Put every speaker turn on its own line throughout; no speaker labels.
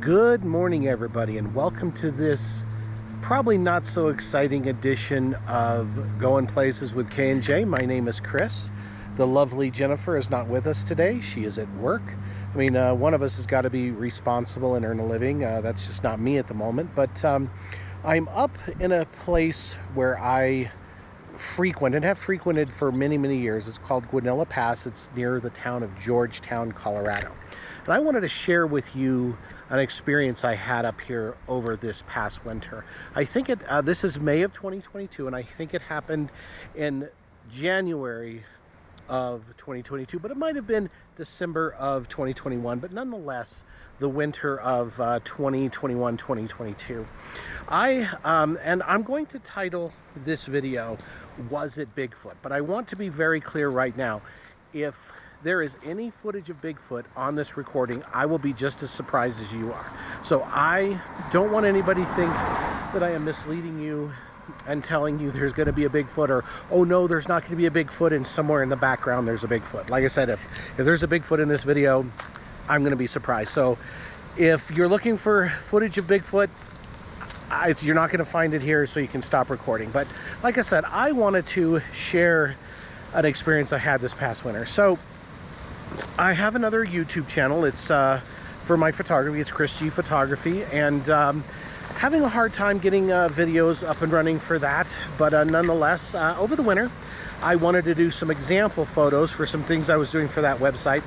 Good morning, everybody, and welcome to this probably not so exciting edition of Going Places with K&J. My name is Chris. The lovely Jennifer is not with us today. She is at work. I mean, one of us has got to be responsible and earn a living. That's just not me at the moment. But I'm up in a place where I frequent and have frequented for many, many years. It's called Guanilla Pass. It's near the town of Georgetown, Colorado. And I wanted to share with you an experience I had up here over this past winter. I think this is May of 2022, and I think it happened in January of 2022, but it might have been December of 2021, but nonetheless, the winter of 2021-2022. And I'm going to title this video, Was It Bigfoot? But I want to be very clear right now. If there is any footage of Bigfoot on this recording, I will be just as surprised as you are. So I don't want anybody to think that I am misleading you and telling you there's going to be a Bigfoot, or, oh no, there's not going to be a Bigfoot, and somewhere in the background there's a Bigfoot. Like I said, if there's a Bigfoot in this video, I'm going to be surprised. So if you're looking for footage of Bigfoot, you're not going to find it here, so you can stop recording. But like I said, I wanted to share an experience I had this past winter. So I have another YouTube channel. It's for my photography. It's Chris G Photography, and having a hard time getting videos up and running for that. But nonetheless, over the winter, I wanted to do some example photos for some things I was doing for that website.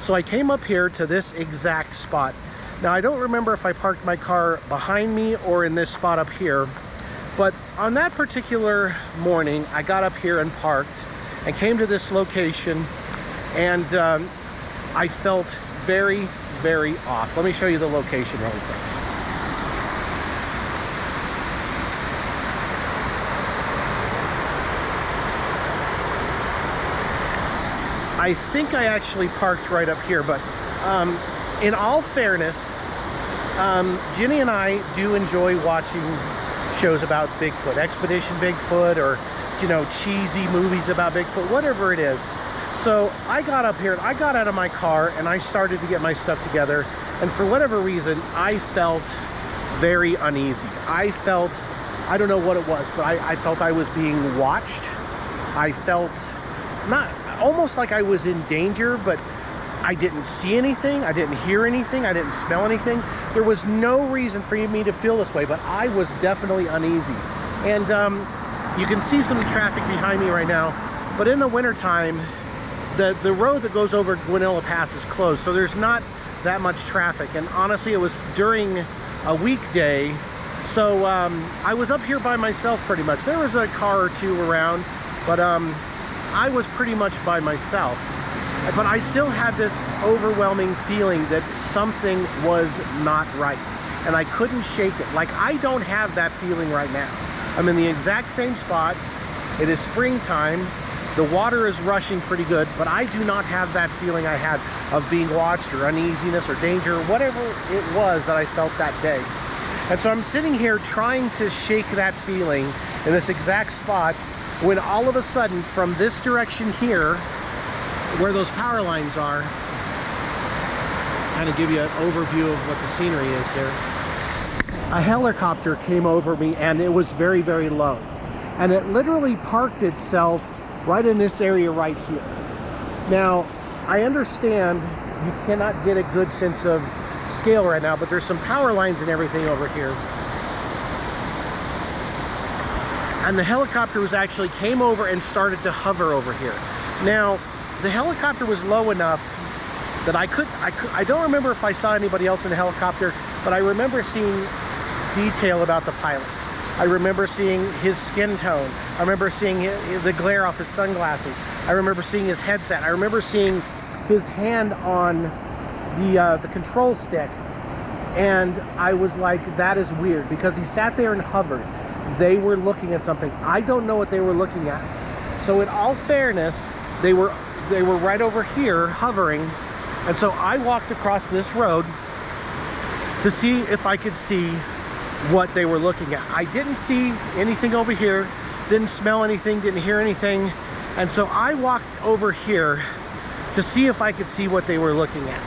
So I came up here to this exact spot. Now, I don't remember if I parked my car behind me or in this spot up here, but on that particular morning, I got up here and parked and came to this location, and I felt very, very off. Let me show you the location really quick. I think I actually parked right up here, but in all fairness, Jenny and I do enjoy watching shows about Bigfoot, Expedition Bigfoot, or, you know, cheesy movies about Bigfoot, whatever it is. So I got up here, I got out of my car, and I started to get my stuff together, and for whatever reason, I felt very uneasy. I don't know what it was, but I felt I was being watched. I felt almost like I was in danger, but I didn't see anything, I didn't hear anything, I didn't smell anything. There was no reason for me to feel this way, but I was definitely uneasy. And you can see some traffic behind me right now, but in the wintertime, the road that goes over Guanilla Pass is closed, so there's not that much traffic. And honestly, it was during a weekday, so I was up here by myself pretty much. There was a car or two around, but I was pretty much by myself. But I still had this overwhelming feeling that something was not right, and I couldn't shake it. Like, I don't have that feeling right now. I'm in the exact same spot. It is springtime. The water is rushing pretty good, but I do not have that feeling I had of being watched or uneasiness or danger, or whatever it was that I felt that day. And so I'm sitting here trying to shake that feeling in this exact spot, when all of a sudden, from this direction here, where those power lines are, kind of give you an overview of what the scenery is here. A helicopter came over me, and it was very, very low. And it literally parked itself right in this area right here. Now, I understand you cannot get a good sense of scale right now, but there's some power lines and everything over here. And the helicopter actually came over and started to hover over here. Now, the helicopter was low enough that I don't remember if I saw anybody else in the helicopter, but I remember seeing detail about the pilot. I remember seeing his skin tone. I remember seeing the glare off his sunglasses. I remember seeing his headset. I remember seeing his hand on the control stick. And I was like, that is weird, because he sat there and hovered. They were looking at something. I don't know what they were looking at. So in all fairness, they were right over here hovering, and so I walked across this road to see if I could see what they were looking at. I didn't see anything over here, didn't smell anything, didn't hear anything, and so I walked over here to see if I could see what they were looking at.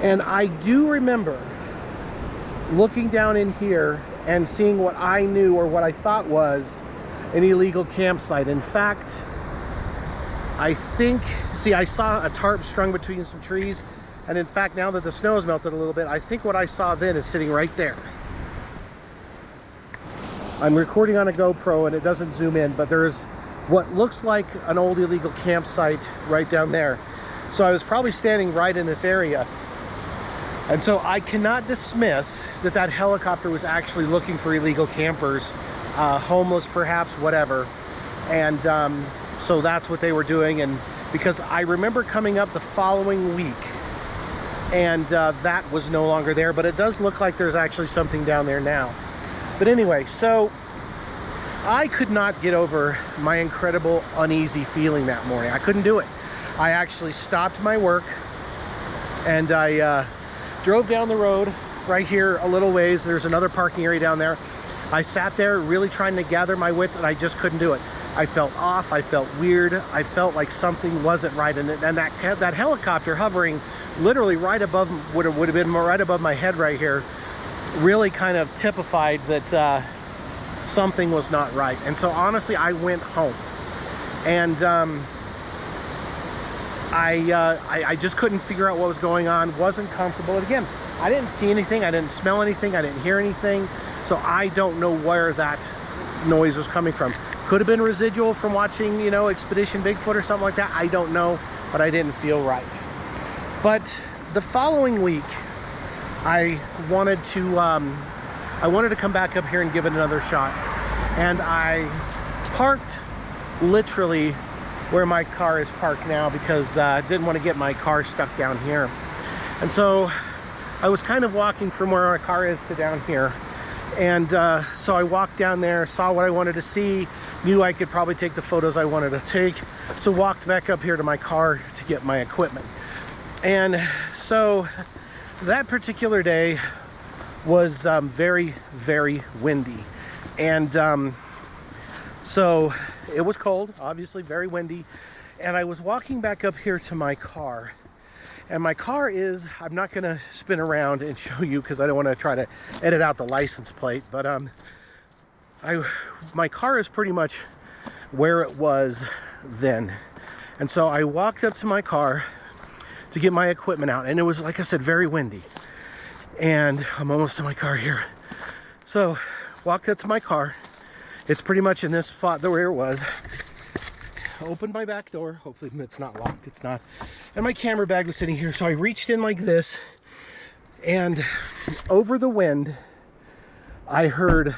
And I do remember looking down in here and seeing what I knew, or what I thought was, an illegal campsite. In fact, I think, see, I saw a tarp strung between some trees, and in fact, now that the snow has melted a little bit, I think what I saw then is sitting right there. I'm recording on a GoPro and it doesn't zoom in, but there's what looks like an old illegal campsite right down there. So I was probably standing right in this area. And so I cannot dismiss that that helicopter was actually looking for illegal campers, homeless perhaps, whatever. And so that's what they were doing. And because I remember coming up the following week, and that was no longer there, but it does look like there's actually something down there now. But anyway, so I could not get over my incredible uneasy feeling that morning. I couldn't do it. I actually stopped my work and I drove down the road right here a little ways. There's another parking area down there. I sat there really trying to gather my wits, and I just couldn't do it. I felt off, I felt weird, I felt like something wasn't right, and that helicopter hovering literally right above, would have been right above my head right here, really kind of typified that something was not right. And so honestly, I went home, and I just couldn't figure out what was going on, wasn't comfortable. And again, I didn't see anything, I didn't smell anything, I didn't hear anything, so I don't know where that noise was coming from. Could have been residual from watching, you know, Expedition Bigfoot or something like that. I don't know, but I didn't feel right. But the following week, I wanted to come back up here and give it another shot. And I parked literally where my car is parked now, because I didn't want to get my car stuck down here. And so I was kind of walking from where my car is to down here. And so I walked down there, saw what I wanted to see, knew I could probably take the photos I wanted to take, so walked back up here to my car to get my equipment. And so that particular day was very, very windy. And so it was cold, obviously very windy. And I was walking back up here to my car. And my car is, I'm not gonna spin around and show you because I don't want to try to edit out the license plate, but my car is pretty much where it was then. And so I walked up to my car to get my equipment out, and it was, like I said, very windy. And I'm almost to my car here. So walked up to my car. It's pretty much in this spot where it was. Opened my back door, hopefully it's not locked, it's not, and my camera bag was sitting here. So I reached in like this, and over the wind I heard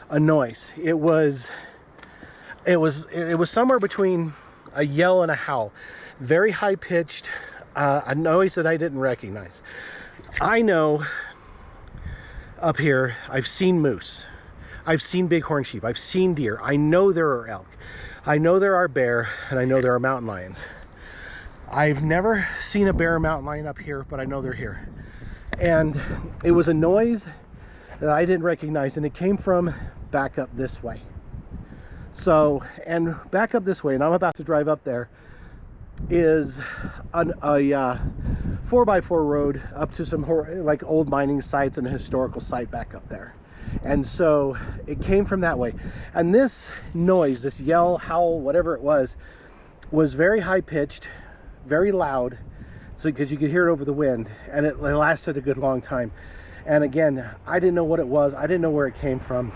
a noise. It was somewhere between a yell and a howl, very high pitched, a noise that I didn't recognize. I know up here I've seen moose, I've seen bighorn sheep, I've seen deer, I know there are elk, I know there are bear, and I know there are mountain lions. I've never seen a bear or mountain lion up here, but I know they're here. And it was a noise that I didn't recognize, and it came from back up this way. So, and back up this way, and I'm about to drive up there, is a 4x4 road up to some like old mining sites and a historical site back up there. And so it came from that way. And this noise, this yell, howl, whatever it was very high pitched, very loud, so because you could hear it over the wind, and it lasted a good long time. And again, I didn't know what it was, I didn't know where it came from.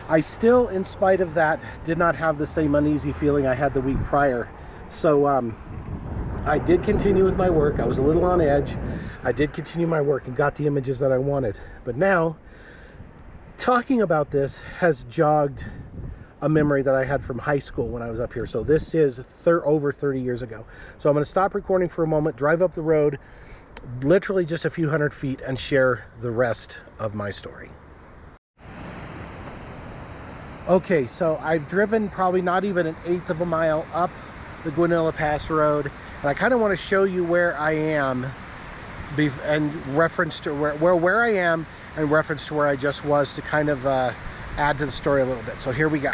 I still, in spite of that, did not have the same uneasy feeling I had the week prior. So I did continue with my work. I was a little on edge. I did continue my work and got the images that I wanted. But now, talking about this has jogged a memory that I had from high school when I was up here. So this is over 30 years ago. So I'm going to stop recording for a moment, drive up the road, literally just a few hundred feet, and share the rest of my story. Okay, so I've driven probably not even an eighth of a mile up the Guanilla Pass Road, and I kind of want to show you where I am and reference to where I am and reference to where I just was, to kind of add to the story a little bit. So here we go.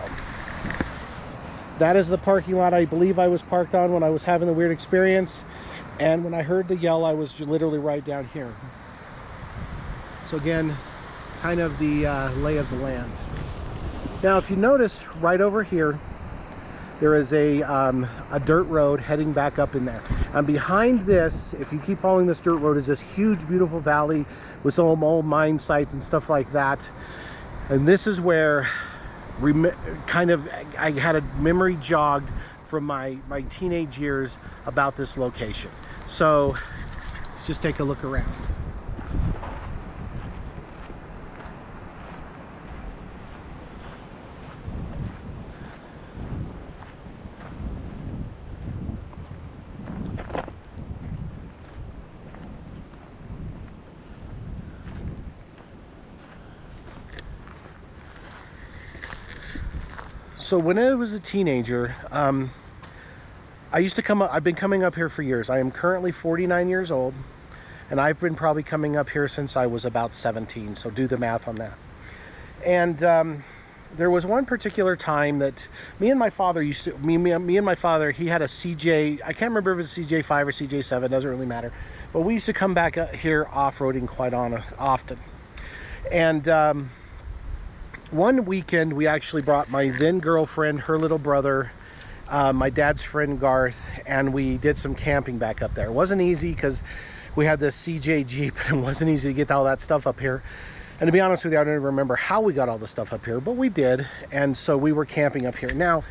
That is the parking lot I believe I was parked on when I was having the weird experience. And when I heard the yell, I was literally right down here. So again, kind of the lay of the land. Now, if you notice right over here, there is a dirt road heading back up in there. And behind this, if you keep following this dirt road, is this huge, beautiful valley with some old mine sites and stuff like that. And this is where I had a memory jogged from my teenage years about this location. So let's just take a look around. So when I was a teenager, I used to come up, I've been coming up here for years. I am currently 49 years old, and I've been probably coming up here since I was about 17, so do the math on that. And there was one particular time that me and my father, he had a CJ, I can't remember if it was CJ5 or CJ7, doesn't really matter, but we used to come back here off-roading quite often. And one weekend, we actually brought my then girlfriend, her little brother, my dad's friend Garth, and we did some camping back up there. It wasn't easy because we had this CJ Jeep, and it wasn't easy to get all that stuff up here. And to be honest with you, I don't even remember how we got all the stuff up here, but we did. And so we were camping up here. Now,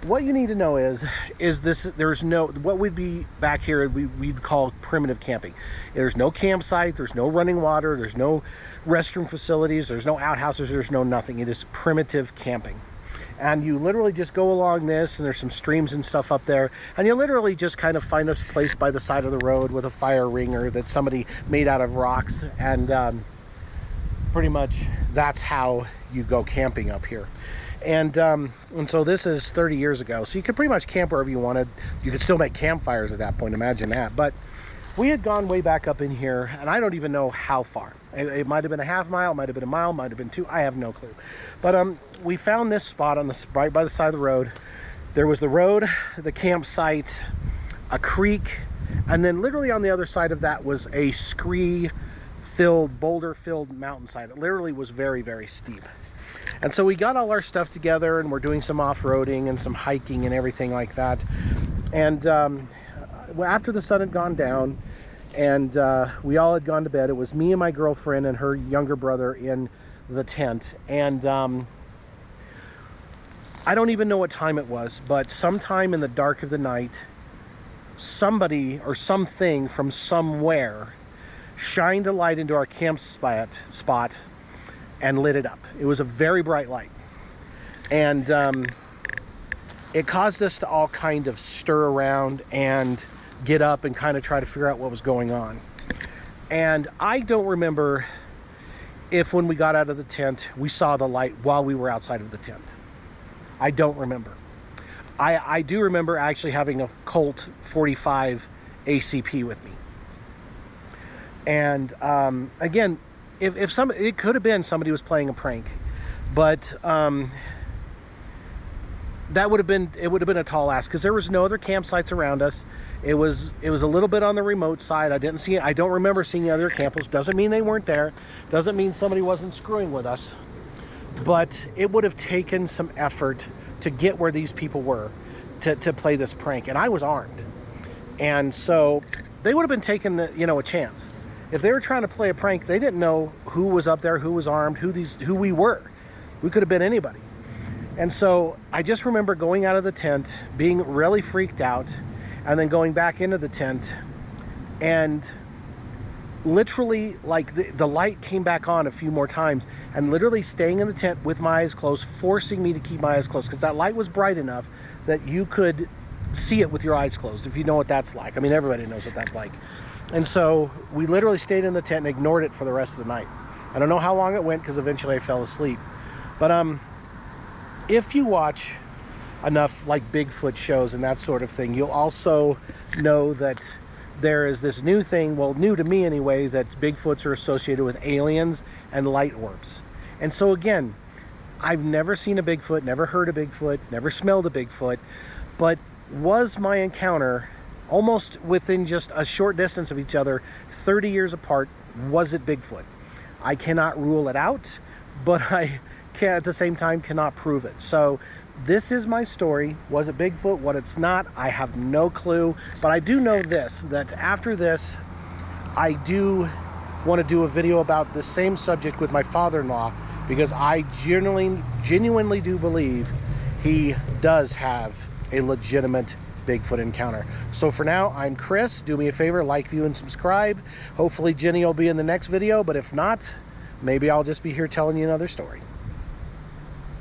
what you need to know is this, there's no, what would be back here, we'd call primitive camping. There's no campsite, there's no running water, there's no restroom facilities, there's no outhouses, there's no nothing. It is primitive camping. And you literally just go along this, and there's some streams and stuff up there, and you literally just kind of find a place by the side of the road with a fire ringer that somebody made out of rocks, and pretty much that's how you go camping up here. And so this is 30 years ago, so you could pretty much camp wherever you wanted. You could still make campfires at that point, imagine that. But we had gone way back up in here, and I don't even know how far. It might have been a half mile, it might have been a mile, might have been 2, I have no clue. But we found this spot on right by the side of the road. There was the road, the campsite, a creek, and then literally on the other side of that was a scree-filled, boulder-filled mountainside. It literally was very, very steep. And so we got all our stuff together, and we're doing some off-roading and some hiking and everything like that. And after the sun had gone down and we all had gone to bed, it was me and my girlfriend and her younger brother in the tent. And I don't even know what time it was, but sometime in the dark of the night, somebody or something from somewhere shined a light into our camp spot and lit it up. It was a very bright light. And it caused us to all kind of stir around and get up and kind of try to figure out what was going on. And I don't remember if when we got out of the tent, we saw the light while we were outside of the tent. I don't remember. I do remember actually having a Colt 45 ACP with me. And again, if somebody, it could have been somebody was playing a prank, but that would have been, it would have been a tall ask, because there was no other campsites around us. It was a little bit on the remote side. I don't remember seeing other campers. Doesn't mean they weren't there. Doesn't mean somebody wasn't screwing with us. But it would have taken some effort to get where these people were to play this prank. And I was armed. And so they would have been taking a chance. If they were trying to play a prank, they didn't know who was up there, who was armed, who we were. We could have been anybody. And so I just remember going out of the tent, being really freaked out, and then going back into the tent, and literally, like, the light came back on a few more times, and literally staying in the tent with my eyes closed, forcing me to keep my eyes closed, because that light was bright enough that you could see it with your eyes closed, if you know what that's like. I mean, everybody knows what that's like. And so we literally stayed in the tent and ignored it for the rest of the night. I don't know how long it went, because eventually I fell asleep. But if you watch enough like Bigfoot shows and that sort of thing, you'll also know that there is this new thing, well, new to me anyway, that Bigfoots are associated with aliens and light orbs. And so again, I've never seen a Bigfoot, never heard a Bigfoot, never smelled a Bigfoot, but was my encounter almost within just a short distance of each other, 30 years apart. Was it Bigfoot? I cannot rule it out, but I can at the same time cannot prove it. So this is my story. Was it Bigfoot? What it's not, I have no clue. But I do know this, that after this, I do want to do a video about the same subject with my father-in-law, because I genuinely do believe he does have a legitimate Bigfoot encounter. So for now, I'm Chris. Do me a favor, like, view, and subscribe. Hopefully Jenny will be in the next video, but if not, maybe I'll just be here telling you another story.